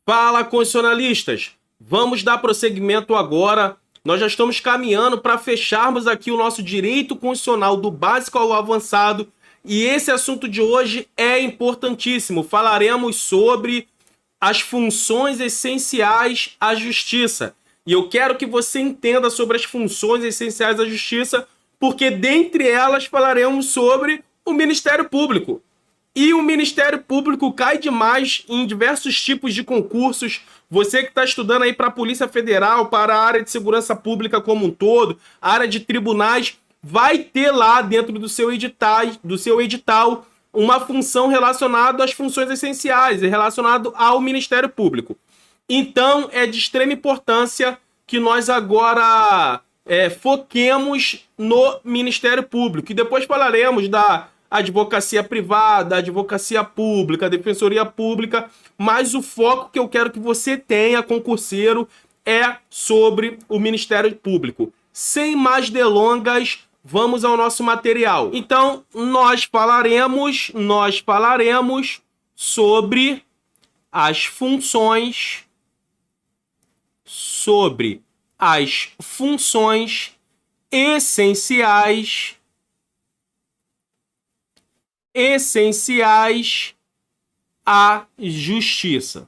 Fala, constitucionalistas! Vamos dar prosseguimento agora. Nós já estamos caminhando para fecharmos aqui o nosso direito constitucional do básico ao avançado. E esse assunto de hoje é importantíssimo. Falaremos sobre as funções essenciais à justiça. E eu quero que você entenda sobre as funções essenciais da justiça, porque dentre elas falaremos sobre o Ministério Público. E o Ministério Público cai demais em diversos tipos de concursos. Você que está estudando aí para a Polícia Federal, para a área de segurança pública como um todo, a área de tribunais, vai ter lá dentro do seu edital uma função relacionada às funções essenciais, relacionado ao Ministério Público. Então, é de extrema importância que nós agora foquemos no Ministério Público. E depois falaremos da advocacia privada, advocacia pública, defensoria pública, mas o foco que eu quero que você tenha, concurseiro, é sobre o Ministério Público. Sem mais delongas, vamos ao nosso material. Então, nós falaremos sobre as funções, essenciais à justiça.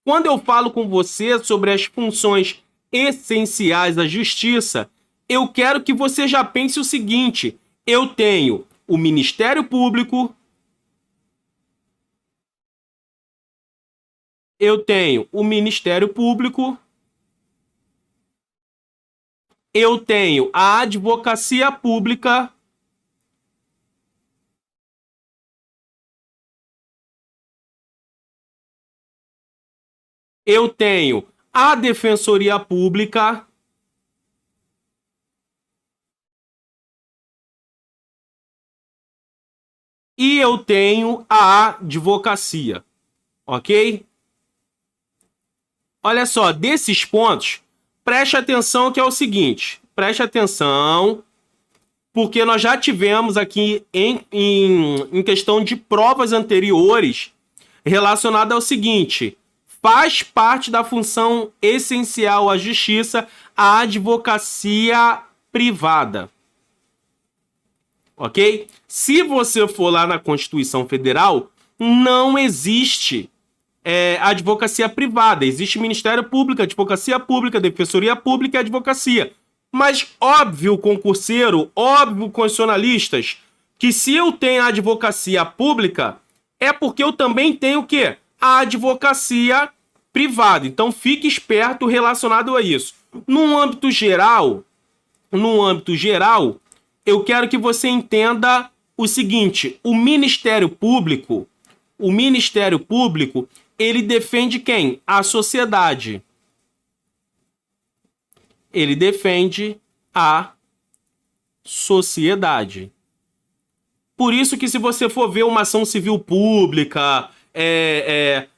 Quando eu falo com você sobre as funções essenciais à justiça, eu quero que você já pense o seguinte: eu tenho o Ministério Público, eu tenho a advocacia pública, eu tenho a defensoria pública, e eu tenho a advocacia, ok? Olha só, desses pontos, preste atenção que é o seguinte, preste atenção, porque nós já tivemos aqui em questão de provas anteriores relacionada ao seguinte: faz parte da função essencial à justiça a advocacia privada. Ok? Se você for lá na Constituição Federal, não existe advocacia privada. Existe Ministério Público, advocacia pública, defensoria pública e advocacia. Mas óbvio, concurseiro, óbvio, constitucionalistas, que se eu tenho a advocacia pública, é porque eu também tenho o quê? A advocacia privada. Então fique esperto relacionado a isso. No âmbito geral, eu quero que você entenda o seguinte: o Ministério Público, ele defende quem? A sociedade. Ele defende a sociedade. Por isso que se você for ver uma ação civil pública,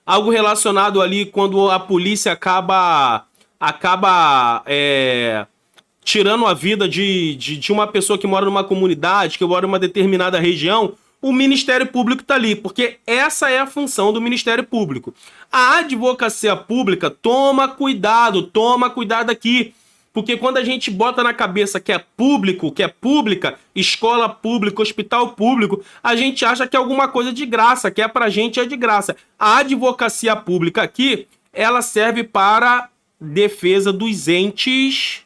algo relacionado ali quando a polícia acaba tirando a vida de uma pessoa que mora numa comunidade, que mora em uma determinada região, o Ministério Público está ali, porque essa é a função do Ministério Público. A advocacia pública, toma cuidado aqui, porque quando a gente bota na cabeça que é público, que é pública, escola pública, hospital público, a gente acha que é alguma coisa de graça, que é pra gente é de graça. A advocacia pública aqui, ela serve para defesa dos entes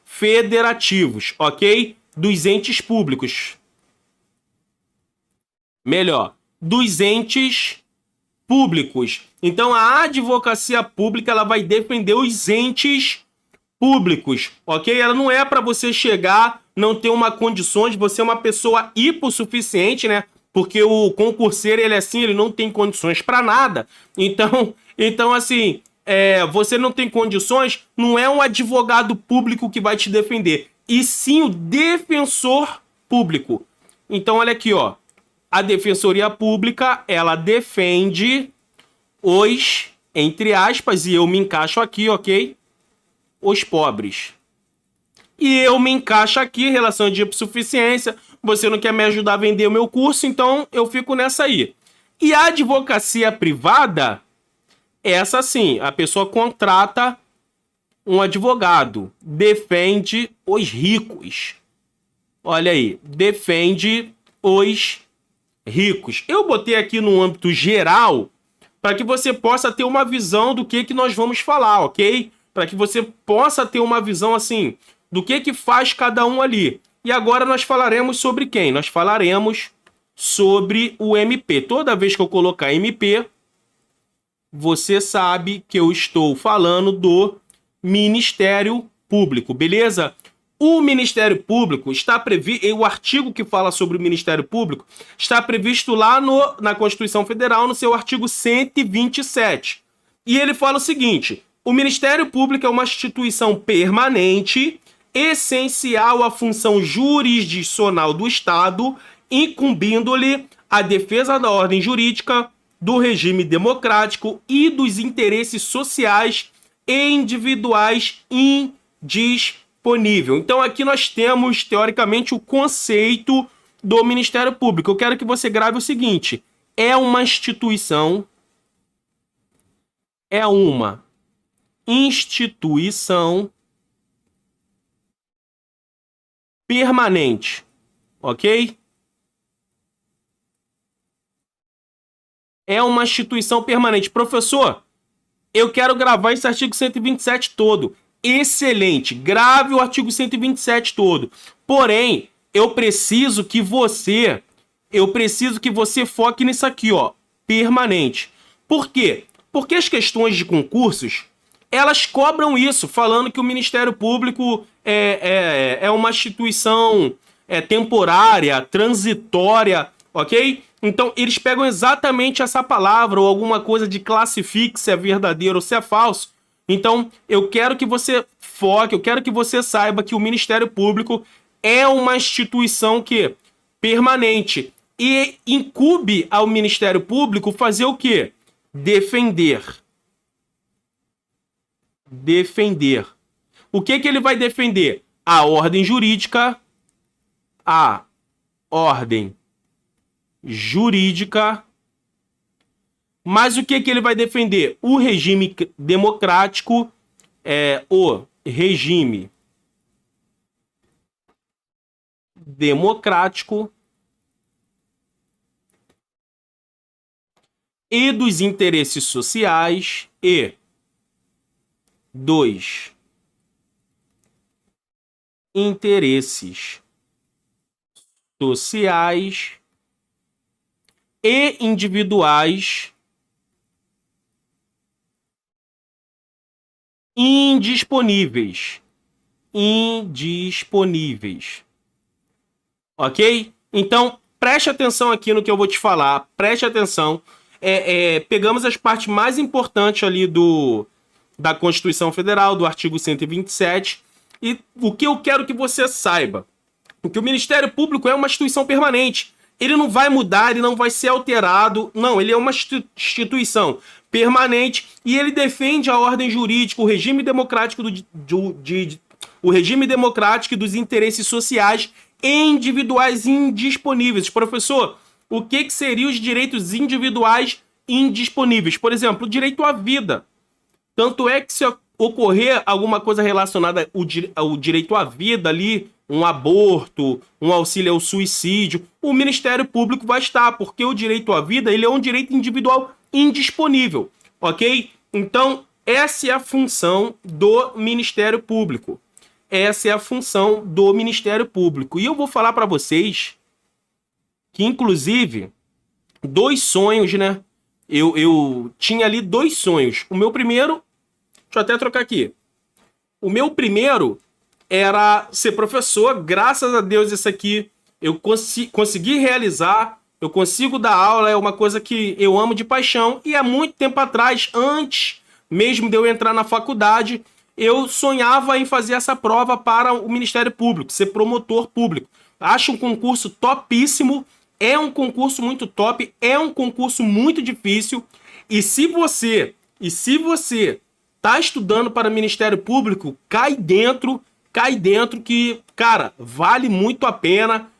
federativos, ok? Dos entes públicos. Melhor, dos entes públicos. Então, a advocacia pública, ela vai defender os entes públicos, ok? Ela não é para você chegar, não ter uma condição de você ser uma pessoa hipossuficiente, né? Porque o concurseiro, ele é assim, ele não tem condições para nada. Então assim, você não tem condições, não é um advogado público que vai te defender, e sim o defensor público. Então, olha aqui, ó. A defensoria pública, ela defende os, entre aspas, e eu me encaixo aqui, ok? Os pobres. E eu me encaixo aqui em relação de hipossuficiência. Você não quer me ajudar a vender o meu curso, então eu fico nessa aí. E a advocacia privada, Essa sim, a pessoa contrata um advogado, defende os ricos. Olha aí, defende os ricos. Eu botei aqui no âmbito geral para que você possa ter uma visão do que nós vamos falar, ok? Para que você possa ter uma visão assim do que faz cada um ali. E agora nós falaremos sobre quem? Nós falaremos sobre o MP. Toda vez que eu colocar MP, você sabe que eu estou falando do Ministério Público, beleza? O Ministério Público está previsto, o artigo que fala sobre o Ministério Público está previsto lá na Constituição Federal, no seu artigo 127. E ele fala o seguinte: o Ministério Público é uma instituição permanente, essencial à função jurisdicional do Estado, incumbindo-lhe a defesa da ordem jurídica, do regime democrático e dos interesses sociais e individuais indisponíveis. Então aqui nós temos, teoricamente, o conceito do Ministério Público. Eu quero que você grave o seguinte: é uma instituição permanente, ok? É uma instituição permanente. Professor, eu quero gravar esse artigo 127 todo. Excelente, grave o artigo 127 todo. Porém, eu preciso que você foque nisso aqui, ó, permanente. Por quê? Porque as questões de concursos, elas cobram isso, falando que o Ministério Público é uma instituição temporária, transitória, ok? Então, eles pegam exatamente essa palavra ou alguma coisa de classifique se é verdadeiro ou se é falso. Então, eu quero que você foque, eu quero que você saiba que o Ministério Público é uma instituição que permanente e incumbe ao Ministério Público fazer o quê? Defender. Defender. O que ele vai defender? A ordem jurídica, a ordem jurídica. Mas o que ele vai defender? O regime democrático, o regime democrático e dos interesses sociais e dos interesses sociais e individuais indisponíveis. Ok? Então, preste atenção aqui no que eu vou te falar. Preste atenção. Pegamos as partes mais importantes ali da Constituição Federal, do artigo 127. E o que eu quero que você saiba? Que o Ministério Público é uma instituição permanente. Ele não vai mudar, ele não vai ser alterado. Não, ele é uma instituição permanente e ele defende a ordem jurídica, o regime democrático o regime democrático e dos interesses sociais e individuais indisponíveis. Professor, o que seriam os direitos individuais indisponíveis? Por exemplo, o direito à vida. Tanto é que se ocorrer alguma coisa relacionada ao direito à vida ali, um aborto, um auxílio ao suicídio, o Ministério Público vai estar, porque o direito à vida ele é um direito individual indisponível, ok? Então, essa é a função do Ministério Público. Essa é a função do Ministério Público. E eu vou falar para vocês que, inclusive, 2 sonhos, né? Eu tinha ali 2 sonhos. O meu primeiro... Deixa eu até trocar aqui. O meu primeiro era ser professor. Graças a Deus, isso aqui eu consegui realizar. Eu consigo dar aula. É uma coisa que eu amo de paixão. E há muito tempo atrás, antes mesmo de eu entrar na faculdade, eu sonhava em fazer essa prova para o Ministério Público, ser promotor público. Acho um concurso topíssimo. É um concurso muito top. É um concurso muito difícil. E se você tá estudando para o Ministério Público, cai dentro que, cara, vale muito a pena.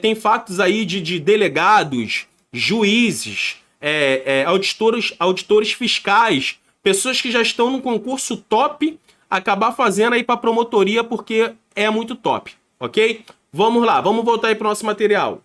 Tem fatos aí de delegados, juízes, auditores fiscais pessoas que já estão no concurso top acabar fazendo aí para promotoria porque é muito top, ok? Vamos lá, vamos voltar aí para o nosso material.